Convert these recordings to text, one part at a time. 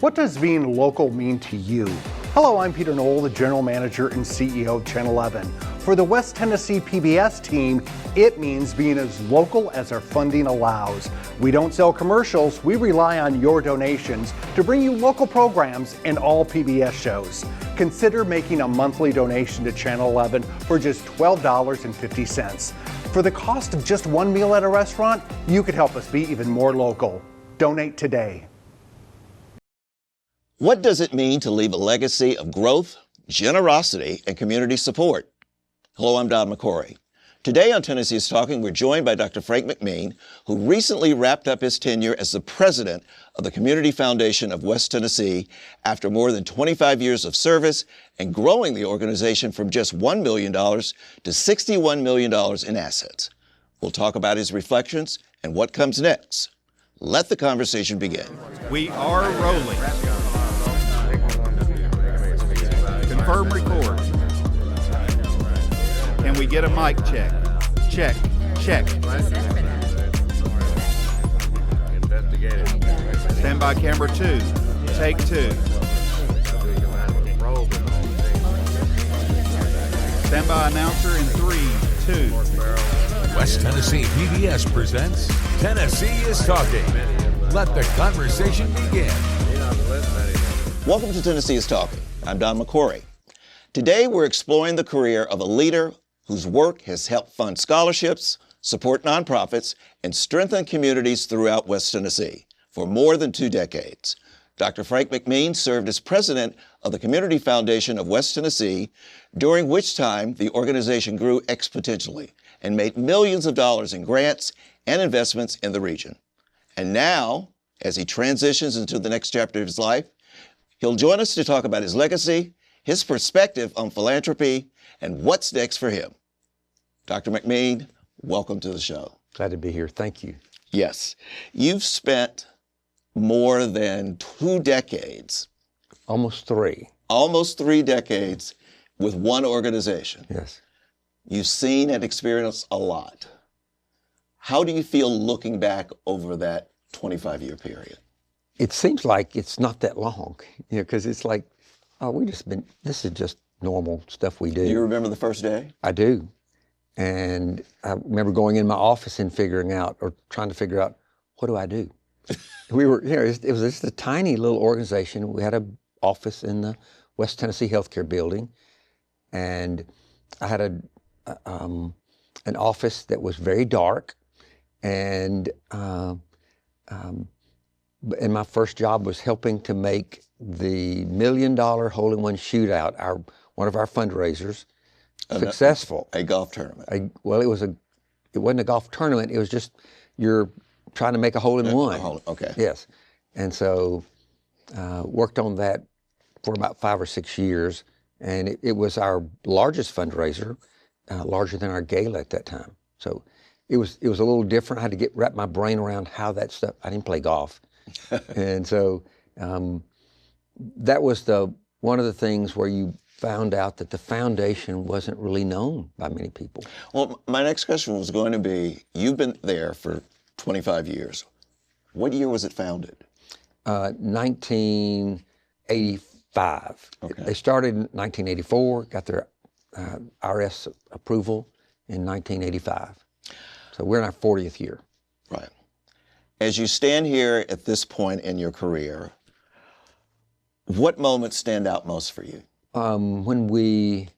What does being local mean to you? Hello, I'm Peter Knoll, the General Manager and CEO of Channel 11. For the West Tennessee PBS team, it means being as local as our funding allows. We don't sell commercials, we rely on your donations to bring you local programs and all PBS shows. Consider making a monthly donation to Channel 11 for just $12.50. For the cost of just one meal at a restaurant, you could help us be even more local. Donate today. What does it mean to leave a legacy of growth, generosity, and community support? Hello, I'm Don McCory. Today on Tennessee is Talking, we're joined by Dr. Frank McMeen, who recently wrapped up his tenure as the president of the Community Foundation of West Tennessee after more than 25 years of service and growing the organization from just $1 million to $61 million in assets. We'll talk about his reflections and what comes next. Let the conversation begin. We are rolling. Confirm record. Can we get a mic check? Check, check. Stand by camera 2. Take 2. Stand by announcer in 3, 2. West Tennessee PBS presents Tennessee is Talking. Let the conversation begin. Welcome to Tennessee is Talking. I'm Don McCory. Today we're exploring the career of a leader whose work has helped fund scholarships, support nonprofits, and strengthen communities throughout West Tennessee for more than 2 decades. Dr. Frank McMeen served as president of the Community Foundation of West Tennessee, during which time the organization grew exponentially and made millions of dollars in grants and investments in the region. And now, as he transitions into the next chapter of his life, he'll join us to talk about his legacy, his perspective on philanthropy, and what's next for him. Dr. McMeen, welcome to the show. Glad to be here. Thank you. Yes. You've spent more than 2 decades. Almost 3. Almost 3 decades with one organization. Yes. You've seen and experienced a lot. How do you feel looking back over that 25-year period? It seems like it's not that long, because it's like, oh, this is just normal stuff we do. Do you remember the first day? I do. And I remember going in my office and trying to figure out, what do I do? We were, it was just a tiny little organization. We had an office in the West Tennessee Healthcare Building, and I had an office that was very dark, and my first job was helping to make the $1 million hole-in-one shootout, one of our fundraisers, successful. A golf tournament. It wasn't a golf tournament. It was just you're trying to make a hole-in-one. Okay. Yes, and so worked on that for about 5 or 6 years, and it was our largest fundraiser, larger than our gala at that time. So it was a little different. I had to wrap my brain around how that stuff. I didn't play golf, and so that was one of the things where you found out that the foundation wasn't really known by many people. Well, my next question was going to be, you've been there for 25 years. What year was it founded? 1985. Okay. They started in 1984, got their IRS approval in 1985. So we're in our 40th year. Right. As you stand here at this point in your career, what moments stand out most for you? When we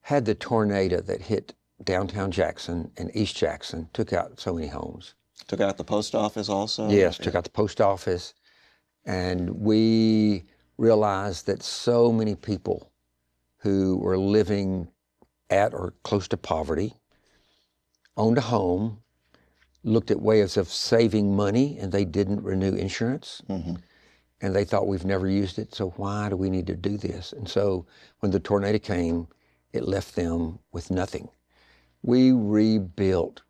had the tornado that hit downtown Jackson and East Jackson, took out so many homes. Took out the post office also? Yes, took out the post office. And we realized that so many people who were living at or close to poverty owned a home, looked at ways of saving money, and they didn't renew insurance. Mm-hmm. And they thought, we've never used it, so why do we need to do this? And so when the tornado came, it left them with nothing. We rebuilt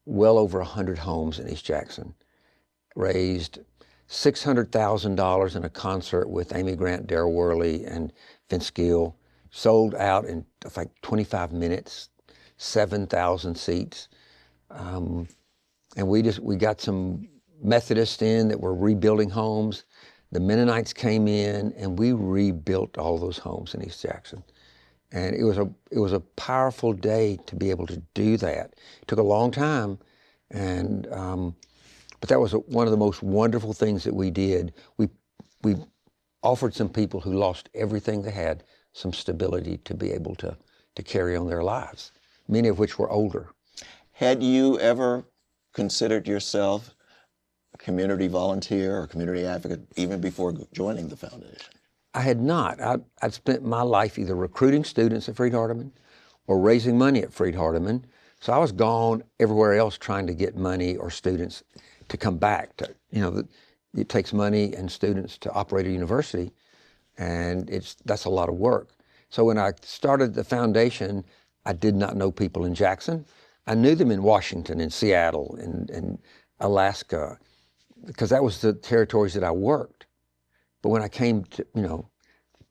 well over 100 homes in East Jackson, raised $600,000 in a concert with Amy Grant, Darryl Worley, and Vince Gill, sold out in like 25 minutes, 7,000 seats. And we got some Methodists in that were rebuilding homes. the Mennonites came in and we rebuilt all those homes in East Jackson. And it was a powerful day to be able to do that. It took a long time, and but that was one of the most wonderful things that we did. We offered some people who lost everything they had some stability to be able to carry on their lives, many of which were older. Had you ever considered yourself a community volunteer or community advocate even before joining the foundation? I had not. I'd spent my life either recruiting students at Freed-Hardeman or raising money at Freed-Hardeman. So I was gone everywhere else trying to get money or students to come back. It takes money and students to operate a university, and that's a lot of work. So when I started the foundation, I did not know people in Jackson. I knew them in Washington and Seattle and Alaska, because that was the territories that I worked. But when I came to,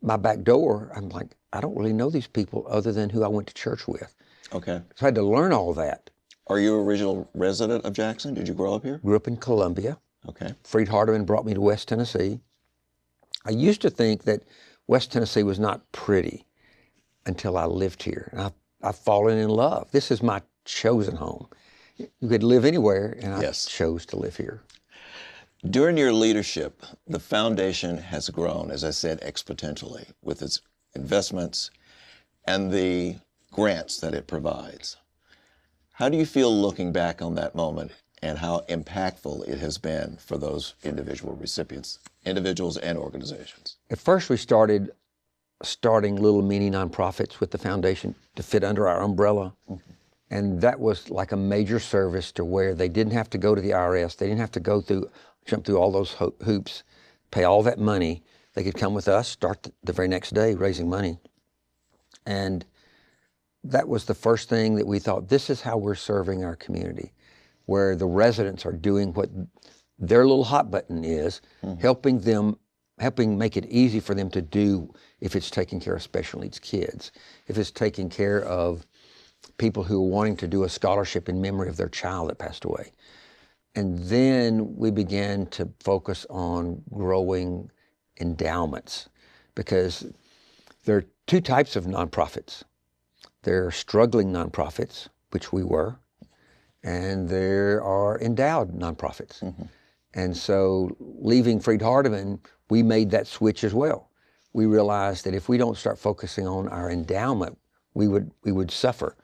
my back door, I'm like, I don't really know these people other than who I went to church with. Okay. So I had to learn all that. Are you an original resident of Jackson? Did you grow up here? Grew up in Columbia. Okay. Freed-Hardeman brought me to West Tennessee. I used to think that West Tennessee was not pretty until I lived here. And I've fallen in love. This is my chosen home. You could live anywhere, and I chose to live here. During your leadership, the foundation has grown, as I said, exponentially with its investments and the grants that it provides. How do you feel looking back on that moment and how impactful it has been for those individual recipients, individuals and organizations? At first, we started starting little mini nonprofits with the foundation to fit under our umbrella. Mm-hmm. And that was like a major service to where they didn't have to go to the IRS. They didn't have to jump through all those hoops, pay all that money. They could come with us, start the very next day raising money. And that was the first thing that we thought, this is how we're serving our community, where the residents are doing what their little hot button is, mm-hmm. helping make it easy for them to do if it's taking care of special needs kids, if it's taking care of people who are wanting to do a scholarship in memory of their child that passed away. And then we began to focus on growing endowments, because there are two types of nonprofits. There are struggling nonprofits, which we were, and there are endowed nonprofits. Mm-hmm. And so leaving Freed-Hardeman, we made that switch as well. We realized that if we don't start focusing on our endowment, we would suffer.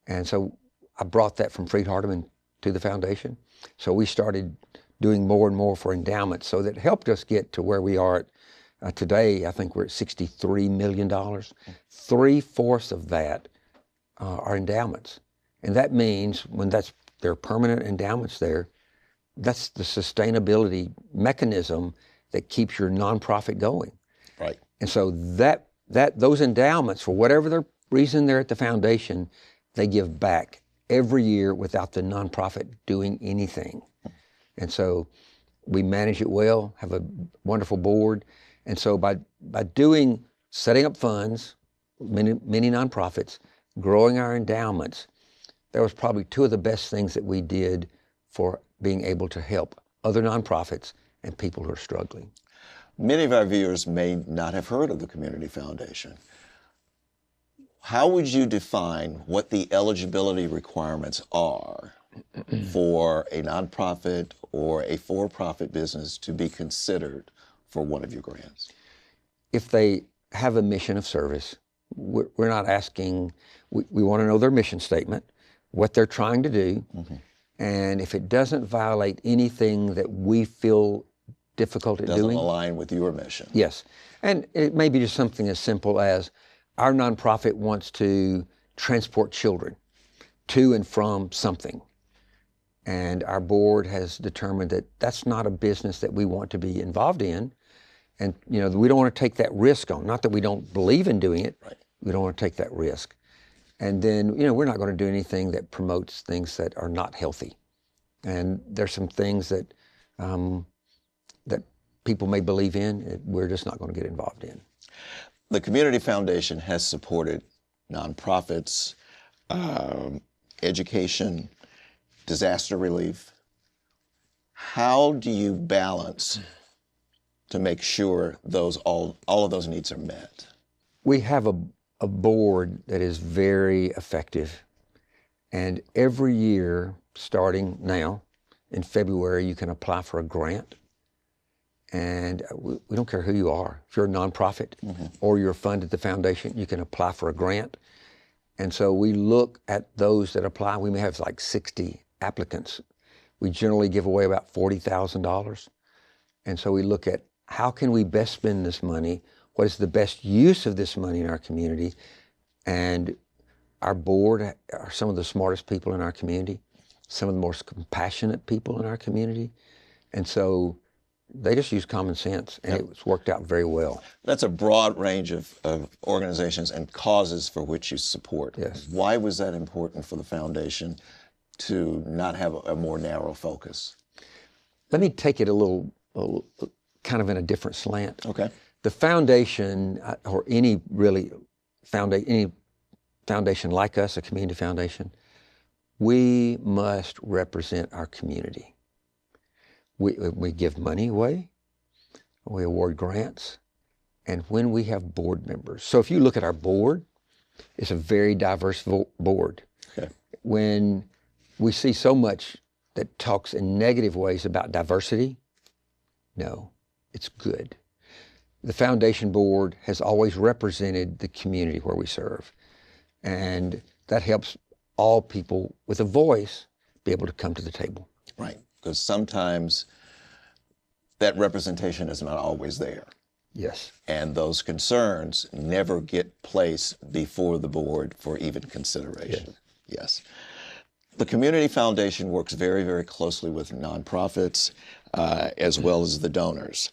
And so I brought that from Freed-Hardeman to the foundation. So we started doing more and more for endowments, so that helped us get to where we are at today. I think we're at $63 million. 3/4 of that are endowments. And that means when there are permanent endowments there, that's the sustainability mechanism that keeps your nonprofit going. Right. And so those endowments, for whatever reason they're at the foundation, they give back every year without the nonprofit doing anything. And so we manage it well, have a wonderful board. And so by setting up funds, many nonprofits, growing our endowments, that was probably two of the best things that we did for being able to help other nonprofits and people who are struggling. Many of our viewers may not have heard of the Community Foundation. How would you define what the eligibility requirements are for a nonprofit or a for-profit business to be considered for one of your grants? If they have a mission of service, we're not asking, we want to know their mission statement, what they're trying to do, mm-hmm. and if it doesn't violate anything that we feel difficult at doing. Doesn't align with your mission. Yes, and it may be just something as simple as our nonprofit wants to transport children to and from something. And our board has determined that that's not a business that we want to be involved in. And we don't want to take that risk on. Not that we don't believe in doing it, right. We don't want to take that risk. And then, we're not going to do anything that promotes things that are not healthy. And there's some things that that people may believe in, we're just not going to get involved in. The Community Foundation has supported nonprofits, education, disaster relief. How do you balance to make sure all of those needs are met? We have a board that is very effective. And every year, starting now, in February, you can apply for a grant. And we don't care who you are. If you're a nonprofit or you're funded at the foundation, you can apply for a grant. And so we look at those that apply. We may have like 60 applicants. We generally give away about $40,000. And so we look at how can we best spend this money? What is the best use of this money in our community? And our board are some of the smartest people in our community, some of the most compassionate people in our community. And so they just use common sense, and it's worked out very well. That's a broad range of organizations and causes for which you support. Yes. Why was that important for the foundation to not have a more narrow focus? Let me take it a little kind of in a different slant. Okay. The foundation, or any foundation like us, a community foundation, we must represent our community. We give money away, we award grants, and when we have board members. So if you look at our board, it's a very diverse board. Okay. When we see so much that talks in negative ways about diversity, no, it's good. The foundation board has always represented the community where we serve, and that helps all people with a voice be able to come to the table. Right, because sometimes that representation is not always there. Yes. And those concerns never get placed before the board for even consideration. Yes. The Community Foundation works very, very closely with nonprofits as well as the donors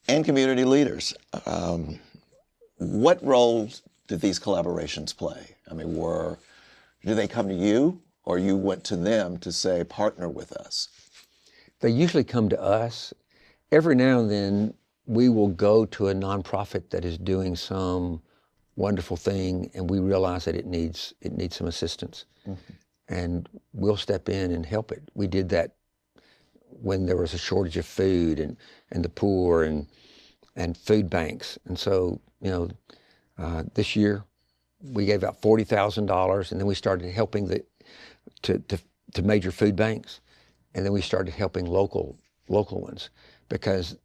and community leaders. What roles did these collaborations play? I mean, do they come to you, or you went to them to say, partner with us? They usually come to us. Every now and then, we will go to a nonprofit that is doing some wonderful thing, and we realize that it needs some assistance. Mm-hmm. And we'll step in and help it. We did that when there was a shortage of food and the poor and food banks. And so, this year we gave out $40,000, and then we started helping to major food banks, and then we started helping local ones, because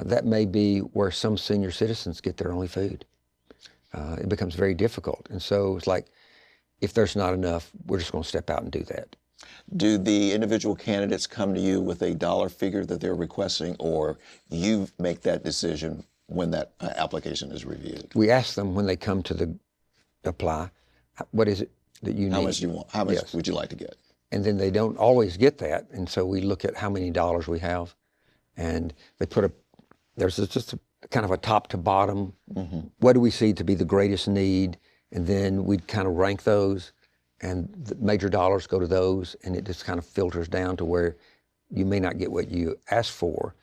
that may be where some senior citizens get their only food. It becomes very difficult. And so it's like, if there's not enough, we're just going to step out and do that. Do the individual candidates come to you with a dollar figure that they're requesting, or you make that decision when that application is reviewed? We ask them when they come to apply, what is it that you need? How much do you want? How much would you like to get? And then they don't always get that, and so we look at how many dollars we have, and they there's just a kind of a top to bottom. Mm-hmm. What do we see to be the greatest need? And then we'd kind of rank those, and the major dollars go to those, and it just kind of filters down to where you may not get what you asked for.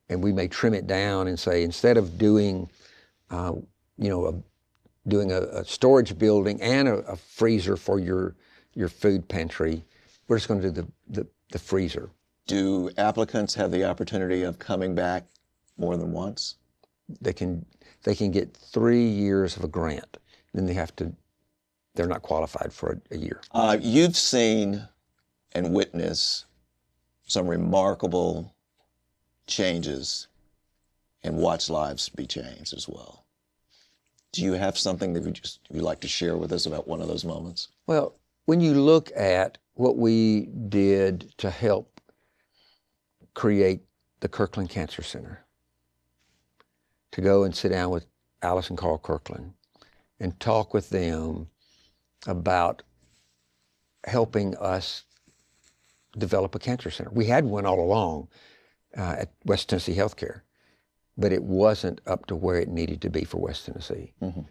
And we may trim it down and say, instead of doing, doing a storage building and a freezer for your food pantry, we're just going to do the freezer. Do applicants have the opportunity of coming back more than once? They can get 3 years of a grant. Then they're not qualified for a year. You've seen and witnessed some remarkable changes and watched lives be changed as well. Do you have something that you'd like to share with us about one of those moments? Well, when you look at what we did to help create the Kirkland Cancer Center, to go and sit down with Alice and Carl Kirkland and talk with them about helping us develop a cancer center. We had one all along at West Tennessee Healthcare, but it wasn't up to where it needed to be for West Tennessee. Mm-hmm.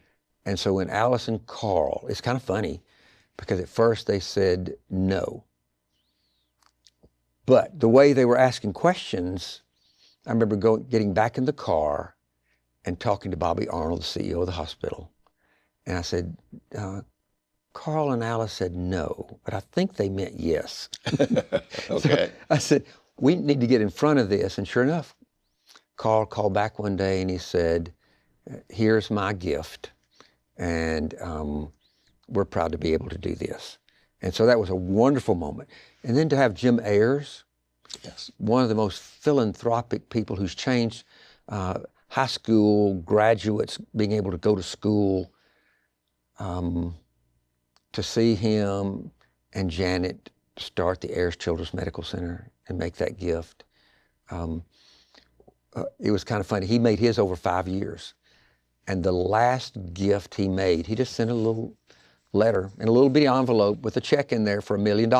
And so when Alice and Carl, it's kind of funny, because at first they said no. But the way they were asking questions, I remember getting back in the car and talking to Bobby Arnold, the CEO of the hospital. And I said, Carl and Alice said no, but I think they meant yes. Okay. So I said, we need to get in front of this. And sure enough, called back one day and he said, here's my gift, and we're proud to be able to do this. And so that was a wonderful moment. And then to have Jim Ayers, Yes. one of the most philanthropic people who's changed high school graduates being able to go to school, to see him and Janet start the Ayers Children's Medical Center and make that gift. It was kind of funny. He made his over 5 years. And the last gift he made, he just sent a little letter in a little bitty envelope with a check in there for $1 million.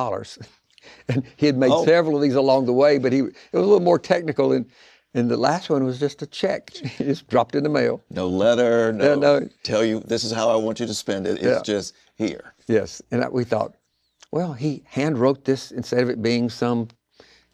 And he had made several of these along the way, but it was a little more technical. And the last one was just a check. He just dropped it in the mail. No letter, no. Tell you this is how I want you to spend it. It's just here. Yes. And we thought, well, he hand wrote this instead of it being some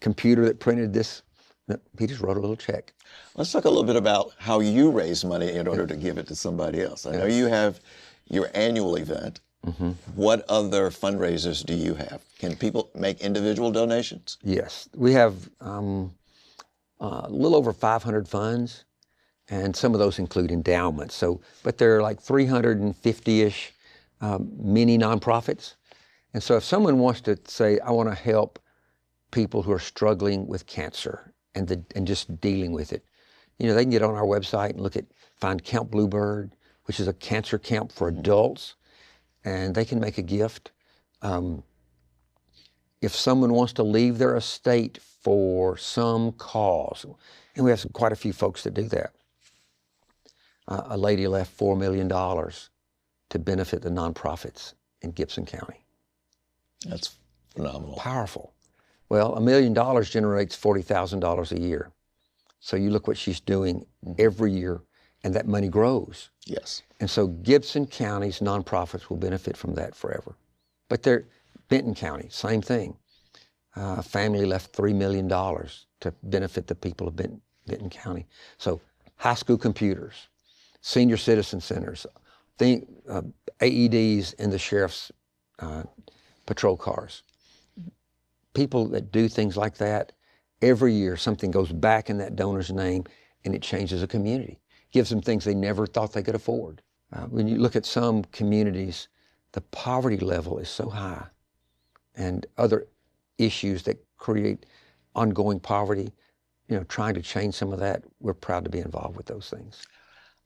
computer that printed this. No, he just wrote a little check. Let's talk a little bit about how you raise money in order to give it to somebody else. I know you have your annual event. Mm-hmm. What other fundraisers do you have? Can people make individual donations? Yes. We have a little over 500 funds, and some of those include endowments. But there are like 350-ish mini nonprofits. And so if someone wants to say, I want to help people who are struggling with cancer and just dealing with it, they can get on our website and find Camp Bluebird, which is a cancer camp for adults, and they can make a gift. If someone wants to leave their estate for some cause, and we have quite a few folks that do that. A lady left $4 million to benefit the nonprofits in Gibson County. That's phenomenal. Powerful. Well, $1 million generates $40,000 a year. So you look what she's doing every year, and that money grows. Yes. And so Gibson County's nonprofits will benefit from that forever. But Benton County, same thing. A family left $3 million to benefit the people of Benton County. So high school computers, senior citizen centers, AEDs in the sheriff's patrol cars. People that do things like that, every year something goes back in that donor's name and it changes a community. Gives them things they never thought they could afford. When you look at some communities, the poverty level is so high, and other issues that create ongoing poverty, trying to change some of that, we're proud to be involved with those things.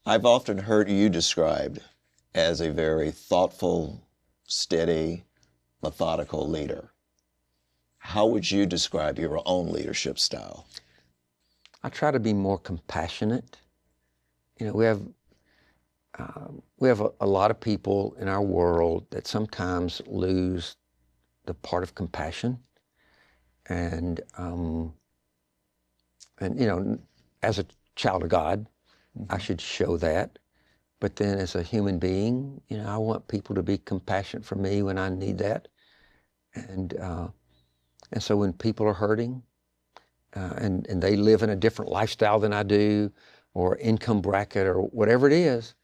I've often heard you described as a very thoughtful, steady, methodical leader. How would you describe your own leadership style? I try to be more compassionate. We have a lot of people in our world that sometimes lose the part of compassion, and as a child of God, I should show that. But then as a human being, I want people to be compassionate for me when I need that, and so when people are hurting, and they live in a different lifestyle than I do, or income bracket, or whatever it is,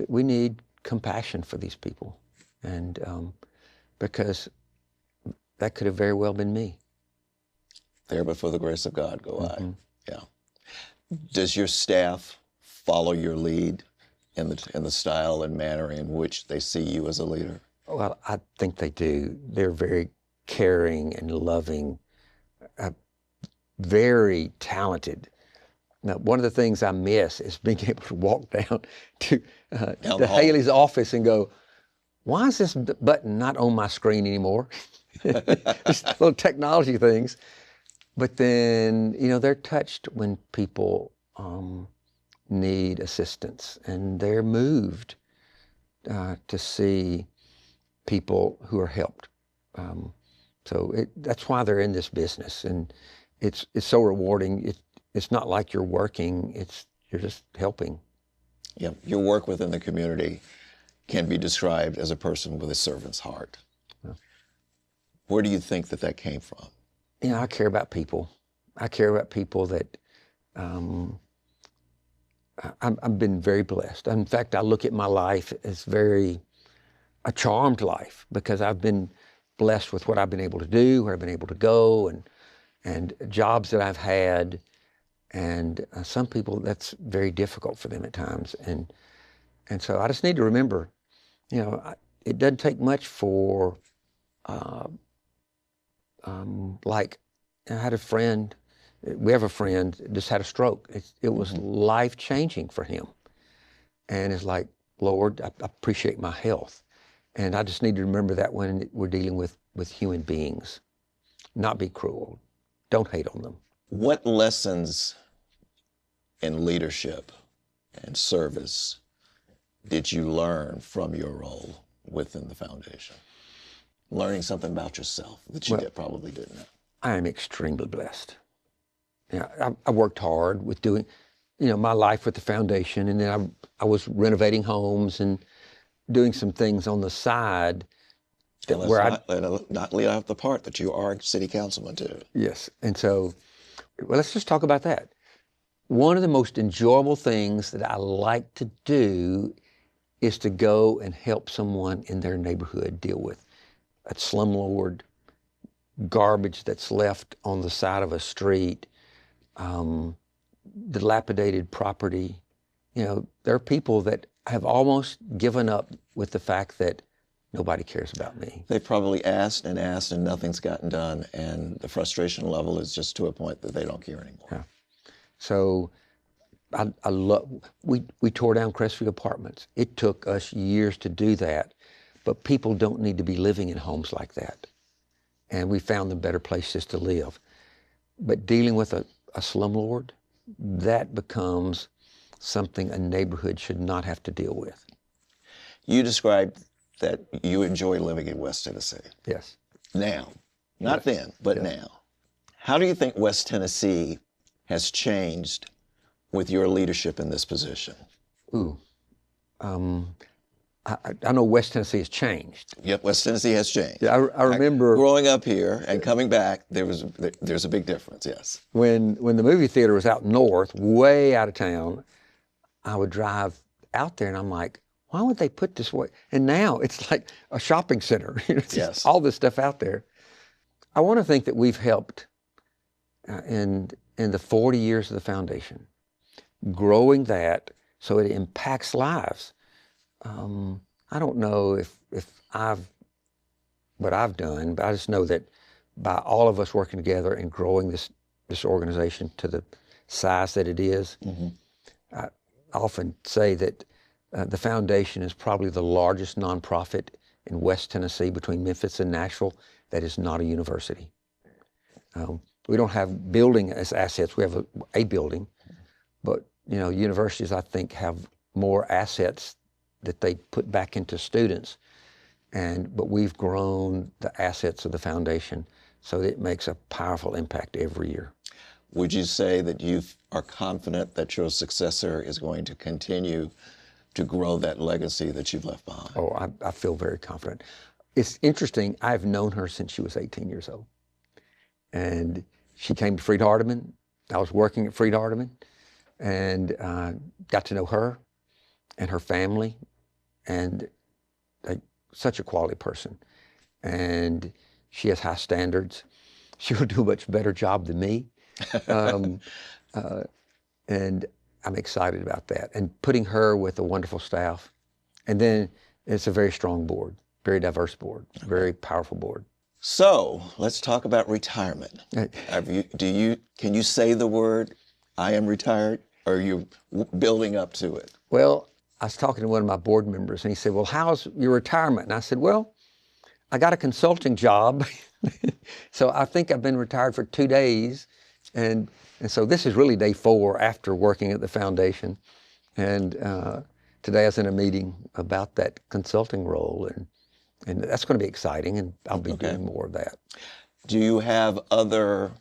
we need compassion for these people, and because that could have very well been me. There, but for the grace of God, go Mm-hmm. I. Yeah. Does your staff follow your lead in the style and manner in which they see you as a leader? Well, I think they do. They're very caring and loving, very talented. Now, one of the things I miss is being able to walk down to Haley's office and go, why is this button not on my screen anymore? Just little technology things. But then, they're touched when people need assistance, and they're moved to see people who are helped. So that's why they're in this business, and it's so rewarding. It's not like you're working; you're just helping. Yeah, your work within the community can be described as a person with a servant's heart. Yeah. Where do you think that came from? I care about people. I care about people that I've been very blessed. In fact, I look at my life as a charmed life, because I've been blessed with what I've been able to do, where I've been able to go, and jobs that I've had And some people, that's very difficult for them at times. And so I just need to remember, it doesn't take much for, like, I had a friend, we have a friend, just had a stroke. It was life-changing for him. And it's like, Lord, I appreciate my health. And I just need to remember that when we're dealing with human beings. Not be cruel. Don't hate on them. What lessons in leadership and service did you learn from your role within the foundation? Learning something about yourself that you probably didn't know. I am extremely blessed. I worked hard with doing, my life with the foundation, and then I was renovating homes and doing some things on the side. Not leave out the part that you are a city councilman too. Yes, and so, let's just talk about that. One of the most enjoyable things that I like to do is to go and help someone in their neighborhood deal with a slumlord, garbage that's left on the side of a street, dilapidated property. There are people that have almost given up with the fact that nobody cares about me. They probably asked and nothing's gotten done, and the frustration level is just to a point that they don't care anymore. Yeah. So I love, we tore down Crestview Apartments. It took us years to do that, but people don't need to be living in homes like that. And we found them better places to live. But dealing with a slumlord, that becomes something a neighborhood should not have to deal with. You described that you enjoy living in West Tennessee. Yes. Now, not then, but now. How do you think West Tennessee has changed with your leadership in this position? I know West Tennessee has changed. Yep, West Tennessee has changed. Yeah, I remember growing up here and coming back. There's a big difference. Yes. When the movie theater was out north, way out of town, I would drive out there and I'm like, why would they put this way? And now it's like a shopping center. Yes. All this stuff out there. I want to think that we've helped in the 40 years of the foundation, growing that so it impacts lives. I don't know if what I've done, but I just know that by all of us working together and growing this organization to the size that it is, I often say that the foundation is probably the largest nonprofit in West Tennessee between Memphis and Nashville that is not a university. We don't have building as assets. We have a building, but universities I think have more assets that they put back into students, but we've grown the assets of the foundation so that it makes a powerful impact every year. Would you say that you are confident that your successor is going to continue to grow that legacy that you've left behind? Oh, I feel very confident. It's interesting, I've known her since she was 18 years old. And she came to Freed Hardeman. I was working at Freed Hardeman and got to know her and her family, and such a quality person. And she has high standards. She will do a much better job than me. And I'm excited about that. And putting her with a wonderful staff. And then it's a very strong board, very diverse board, very powerful board. So let's talk about retirement. Can you say the word, I am retired, or are you building up to it? Well, I was talking to one of my board members and he said, well, how's your retirement? And I said, well, I got a consulting job. So I think I've been retired for 2 days. And so this is really day 4 after working at the foundation. And today I was in a meeting about that consulting role, and that's going to be exciting, and I'll be doing more of that. Do you have other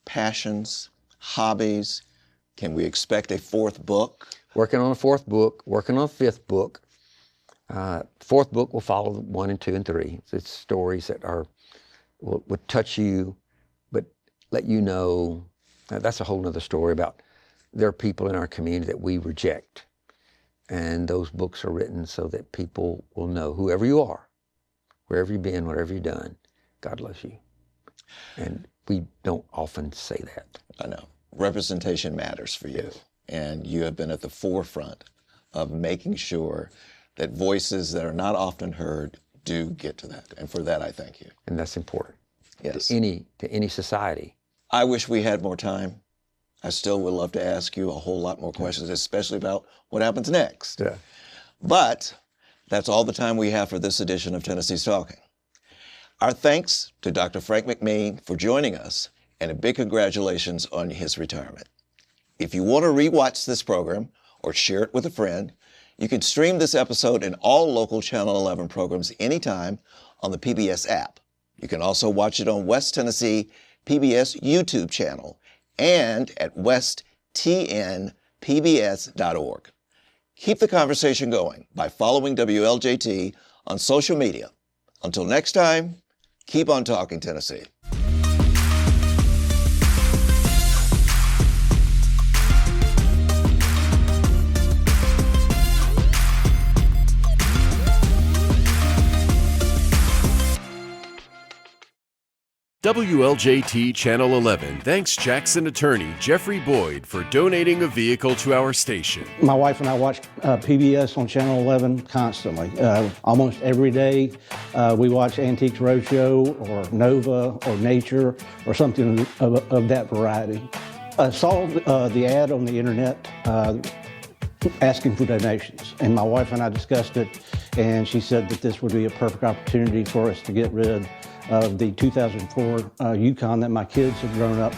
passions, hobbies? Can we expect a 4th book? Working on a 4th book, working on a 5th book. 4th book will follow 1 and 2 and 3. It's stories that will touch you, but let you know. That's a whole nother story about there are people in our community that we reject. And those books are written so that people will know, whoever you are, wherever you've been, whatever you've done, God loves you. And we don't often say that. I know. representation matters for you. Yes. And you have been at the forefront of making sure that voices that are not often heard do get to that. And for that, I thank you. And that's important. Yes. To any society. I wish we had more time. I still would love to ask you a whole lot more questions, especially about what happens next. Yeah. But that's all the time we have for this edition of Tennessee's Talking. Our thanks to Dr. Frank McMeen for joining us, and a big congratulations on his retirement. If you want to rewatch this program or share it with a friend, you can stream this episode and all local Channel 11 programs anytime on the PBS app. You can also watch it on West Tennessee PBS YouTube channel and at westtnpbs.org. Keep the conversation going by following WLJT on social media. Until next time, keep on talking, Tennessee. WLJT Channel 11 thanks Jackson attorney Jeffrey Boyd for donating a vehicle to our station. My wife and I watch PBS on Channel 11 constantly. Almost every day we watch Antiques Roadshow or Nova or Nature or something of that variety. I saw the ad on the internet asking for donations, and my wife and I discussed it, and she said that this would be a perfect opportunity for us to get rid of the 2004 Yukon that my kids have grown up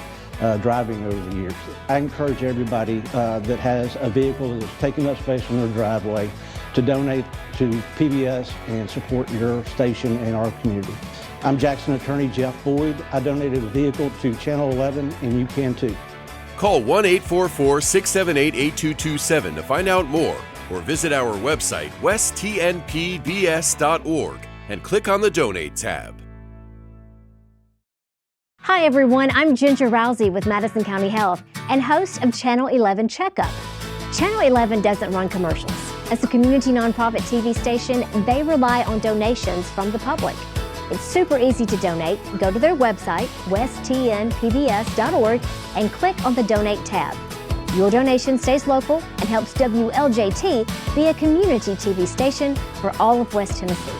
driving over the years. I encourage everybody that has a vehicle that is taking up space in their driveway to donate to PBS and support your station and our community. I'm Jackson attorney Jeff Boyd. I donated a vehicle to Channel 11, and you can too. Call 1-844-678-8227 to find out more, or visit our website, westtnpbs.org, and click on the Donate tab. Hi everyone, I'm Ginger Rousey with Madison County Health and host of Channel 11 Checkup. Channel 11 doesn't run commercials. As a community nonprofit TV station, they rely on donations from the public. It's super easy to donate. Go to their website, westtnpbs.org, and click on the Donate tab. Your donation stays local and helps WLJT be a community TV station for all of West Tennessee.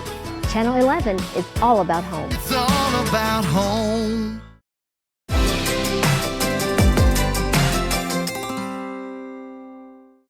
Channel 11 is all about home. It's all about home.